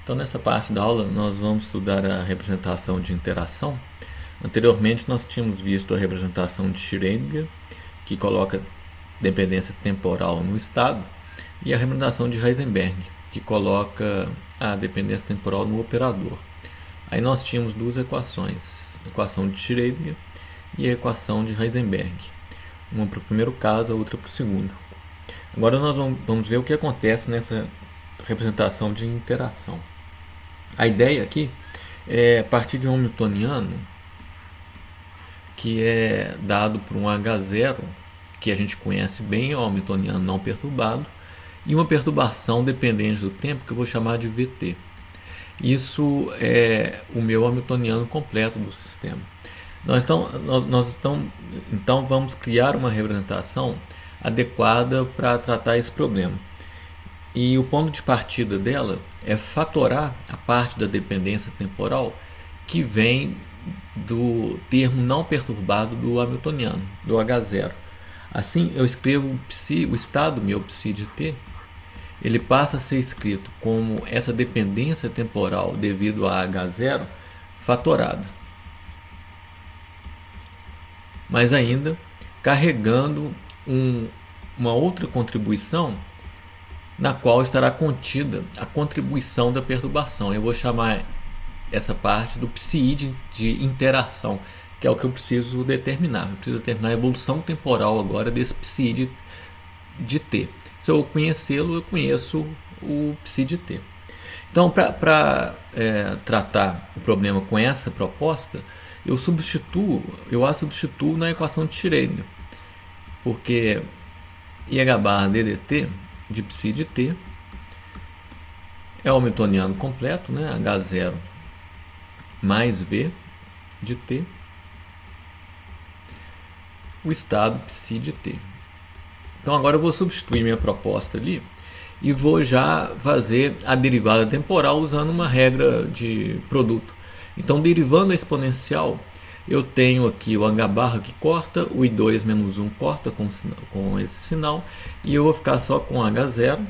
Então, nessa parte da aula, nós vamos estudar a representação de interação. Anteriormente, nós tínhamos visto a representação de Schrödinger, que coloca dependência temporal no estado, e a representação de Heisenberg, que coloca a dependência temporal no operador. Aí nós tínhamos duas equações, a equação de Schrödinger e a equação de Heisenberg. Uma para o primeiro caso, a outra para o segundo. Agora nós vamos ver o que acontece nessa representação de interação. A ideia aqui é partir de um hamiltoniano que é dado por um H0, que a gente conhece bem, é o hamiltoniano não perturbado, e uma perturbação dependente do tempo que eu vou chamar de VT. Isso é o meu hamiltoniano completo do sistema. Então vamos criar uma representação adequada para tratar esse problema. E o ponto de partida dela é fatorar a parte da dependência temporal que vem do termo não perturbado do hamiltoniano, do H0. Assim, eu escrevo o estado meu psi de t, ele passa a ser escrito como essa dependência temporal devido a H0 fatorada. Mas ainda carregando uma outra contribuição na qual estará contida a contribuição da perturbação. Eu vou chamar essa parte do psi de interação, que é o que eu preciso determinar. Eu preciso determinar a evolução temporal agora desse psi de t. Se eu conhecê-lo, eu conheço o psi de t. Então, para tratar o problema com essa proposta, eu a substituo na equação de Schrödinger, porque IH barra ddt de psi de t é o hamiltoniano completo, né? H0 mais V de t, o estado psi de t. Então agora eu vou substituir minha proposta ali e vou já fazer a derivada temporal usando uma regra de produto. Então, derivando a exponencial, eu tenho aqui o H barra que corta, o I2 menos 1 corta com esse sinal, e eu vou ficar só com H0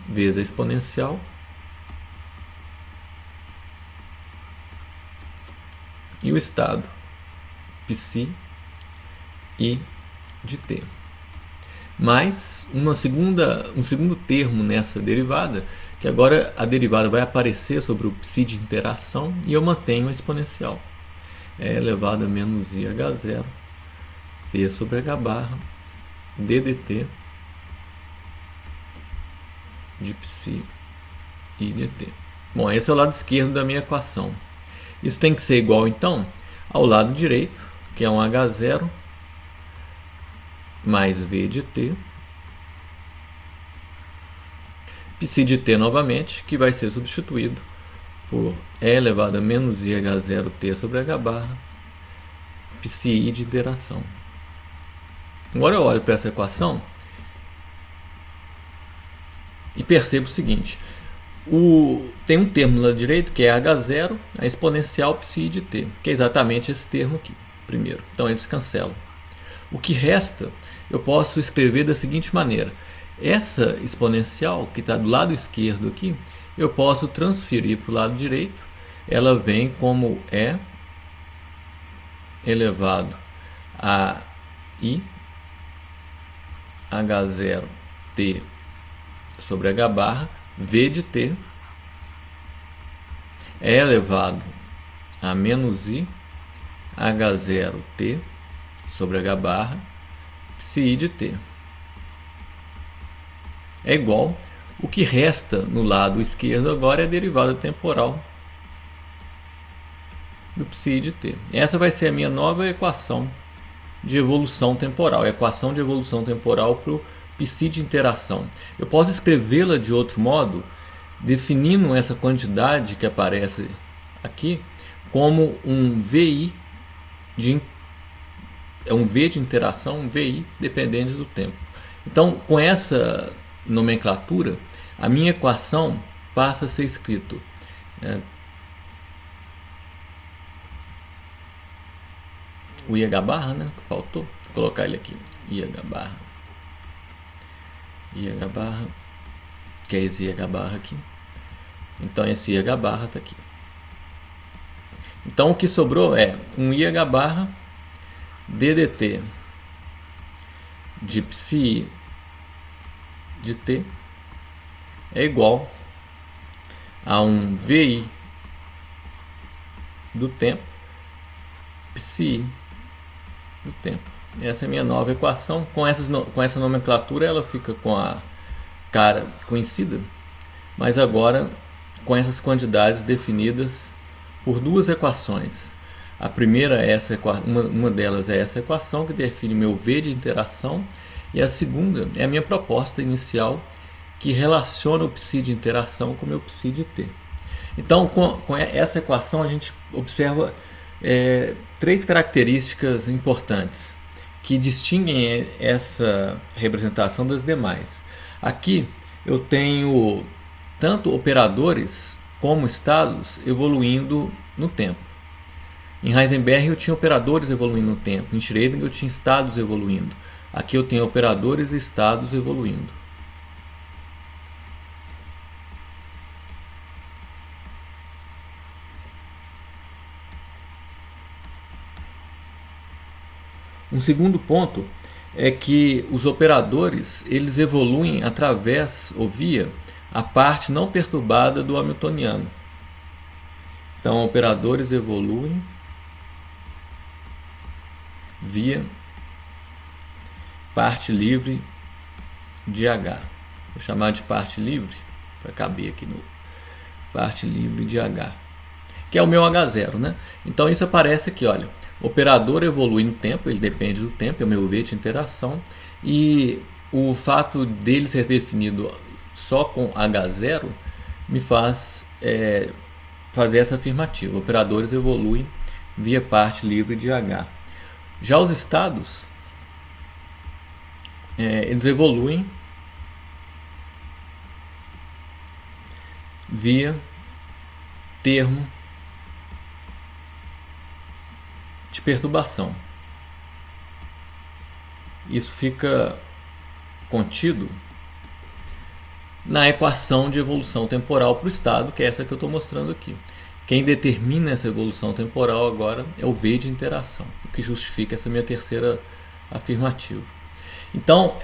vezes a exponencial e o estado psi I de t. Mais um segundo termo nessa derivada, que agora a derivada vai aparecer sobre o psi de interação e eu mantenho a exponencial. É elevado a menos IH0 t sobre h barra ddt de psi I de t. Bom, esse é o lado esquerdo da minha equação. Isso tem que ser igual, então, ao lado direito, que é um H0 mais V de t, psi de t novamente, que vai ser substituído por E elevado a menos IH0 t sobre h barra psi I de interação. Agora eu olho para essa equação e percebo o seguinte: tem um termo no lado direito que é H0, a exponencial psi de t, que é exatamente esse termo aqui, primeiro. Então eles cancelam. O que resta, eu posso escrever da seguinte maneira: essa exponencial que está do lado esquerdo aqui, eu posso transferir para o lado direito. Ela vem como E elevado a I H0 t sobre h barra V de t é elevado a menos I H0 t sobre h barra psi de t. É igual. O que resta no lado esquerdo agora é a derivada temporal do psi de t. Essa vai ser a minha nova equação de evolução temporal, a equação de evolução temporal para o psi de interação. Eu posso escrevê-la de outro modo, definindo essa quantidade que aparece aqui como um VI um V de interação, um VI dependente do tempo. Então, com essa nomenclatura, a minha equação passa a ser escrito o IH barra, né, que faltou, vou colocar ele aqui, IH barra que é esse IH barra aqui. Então esse IH barra está aqui. Então o que sobrou é um IH barra DDT de psi de t é igual a um VI do tempo psi do tempo. Essa é a minha nova equação. Com essa nomenclatura ela fica com a cara conhecida, mas agora com essas quantidades definidas por duas equações. A primeira é uma delas é essa equação que define meu V de interação, e a segunda é a minha proposta inicial que relaciona o psi de interação com o meu psi de t. Então, com essa equação a gente observa três características importantes que distinguem essa representação das demais. Aqui eu tenho tanto operadores como estados evoluindo no tempo. Em Heisenberg eu tinha operadores evoluindo no tempo, em Schrödinger eu tinha estados evoluindo. Aqui eu tenho operadores e estados evoluindo. Um segundo ponto é que os operadores eles evoluem através ou via a parte não perturbada do hamiltoniano. Então, operadores evoluem via parte livre de H. Vou chamar de parte livre para caber aqui no parte livre de H, que é o meu H0, né? Então isso aparece aqui, olha. Operador evolui no tempo, ele depende do tempo, é o meu V de interação, e o fato dele ser definido só com H0 me faz fazer essa afirmativa. Operadores evoluem via parte livre de H. Já os estados, eles evoluem via termo de perturbação. Isso fica contido na equação de evolução temporal para o estado, que é essa que eu estou mostrando aqui. Quem determina essa evolução temporal agora é o V de interação, o que justifica essa minha terceira afirmativa. Então,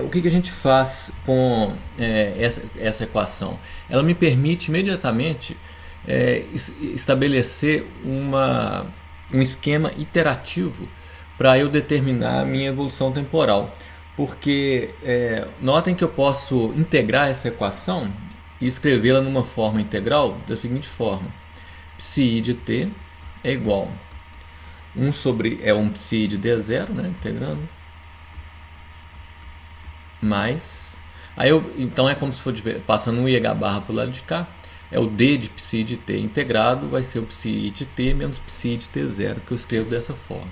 o que a gente faz com essa equação? Ela me permite imediatamente estabelecer um esquema iterativo para eu determinar a minha evolução temporal. Porque notem que eu posso integrar essa equação e escrevê-la numa forma integral da seguinte forma: psi de t é igual a 1 sobre um psi de d0, né, integrando, mais, então é como se fosse passando um IH barra para o lado de cá, é o d de psi de t integrado, vai ser o psi de t menos psi de t0, que eu escrevo dessa forma.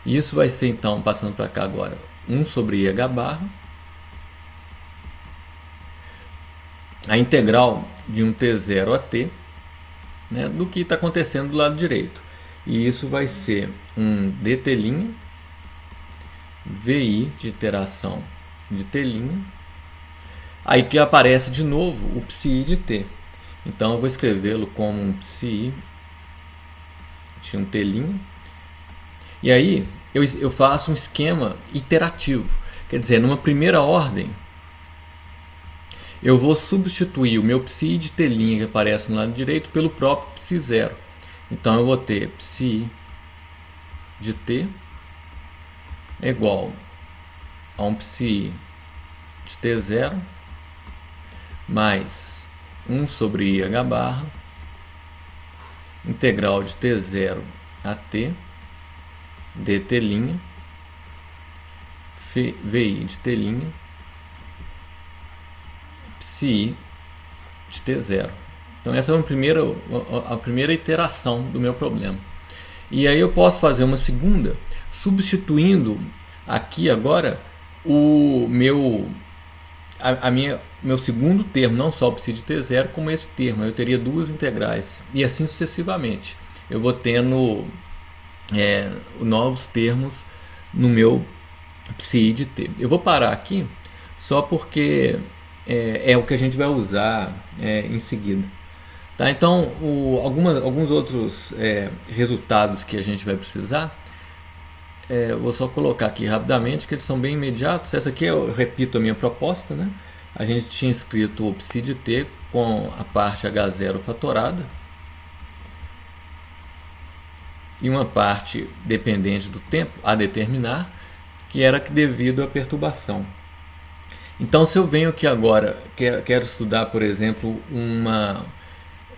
E isso vai ser, então, passando para cá agora, 1 sobre IH barra, a integral de um t0 a t, né, do que está acontecendo do lado direito. E isso vai ser um dt' VI de interação de t', aí que aparece de novo o psi de t. Então eu vou escrevê-lo como um psi de um t', e aí eu faço um esquema iterativo. Quer dizer, numa primeira ordem, eu vou substituir o meu psi de t' que aparece no lado direito pelo próprio psi zero. Então eu vou ter psi de t é igual a um psi de t0 mais 1 sobre IH barra, integral de t0 a t, dt', VI de t', psi de t0. Então essa é a primeira iteração do meu problema. E aí eu posso fazer uma segunda, substituindo aqui agora o meu segundo termo, não só o psi de t0, como esse termo. Eu teria duas integrais, e assim sucessivamente. Eu vou tendo novos termos no meu psi de t. Eu vou parar aqui só porque é o que a gente vai usar em seguida. Tá? Então, alguns outros resultados que a gente vai precisar, vou só colocar aqui rapidamente, que eles são bem imediatos. Essa aqui eu repito a minha proposta, né? A gente tinha escrito o psi de t com a parte H0 fatorada e uma parte dependente do tempo a determinar, que era devido à perturbação. Então, se eu venho aqui agora, quero estudar, por exemplo, uma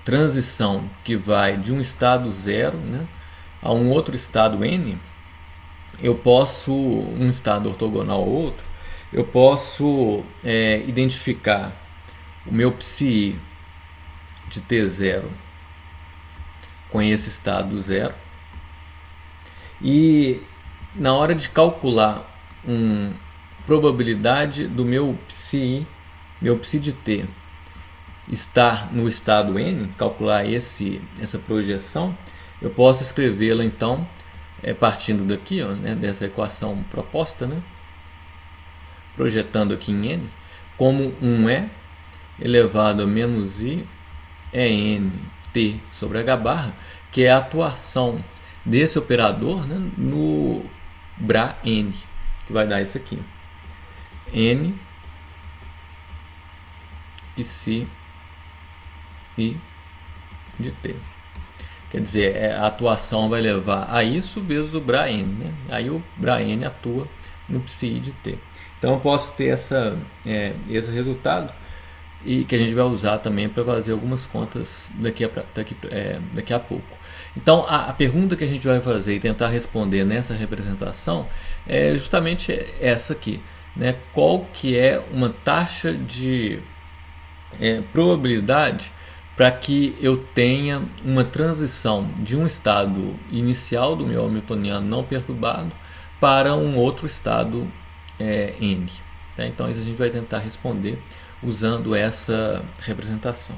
transição que vai de um estado 0, né, a um outro estado n, eu posso, um estado ortogonal ao outro, eu posso identificar o meu psi de t0 com esse estado 0, e na hora de calcular probabilidade do meu psi de t estar no estado n, calcular essa projeção, eu posso escrevê-la então partindo daqui, ó, né, dessa equação proposta, né, projetando aqui em n, como 1e elevado a menos i en t sobre h barra, que é a atuação desse operador, né, no Bra n, que vai dar isso aqui, n psi i de t. Quer dizer, a atuação vai levar a isso vezes o Bra n, né? Aí o Bra n atua no psi i de t. Então eu posso ter esse resultado, e que a gente vai usar também para fazer algumas contas daqui a pouco. Então a pergunta que a gente vai fazer e tentar responder nessa representação é justamente essa aqui, né? Qual que é uma taxa de probabilidade para que eu tenha uma transição de um estado inicial do meu hamiltoniano não perturbado para um outro estado n. Tá? Então isso a gente vai tentar responder usando essa representação.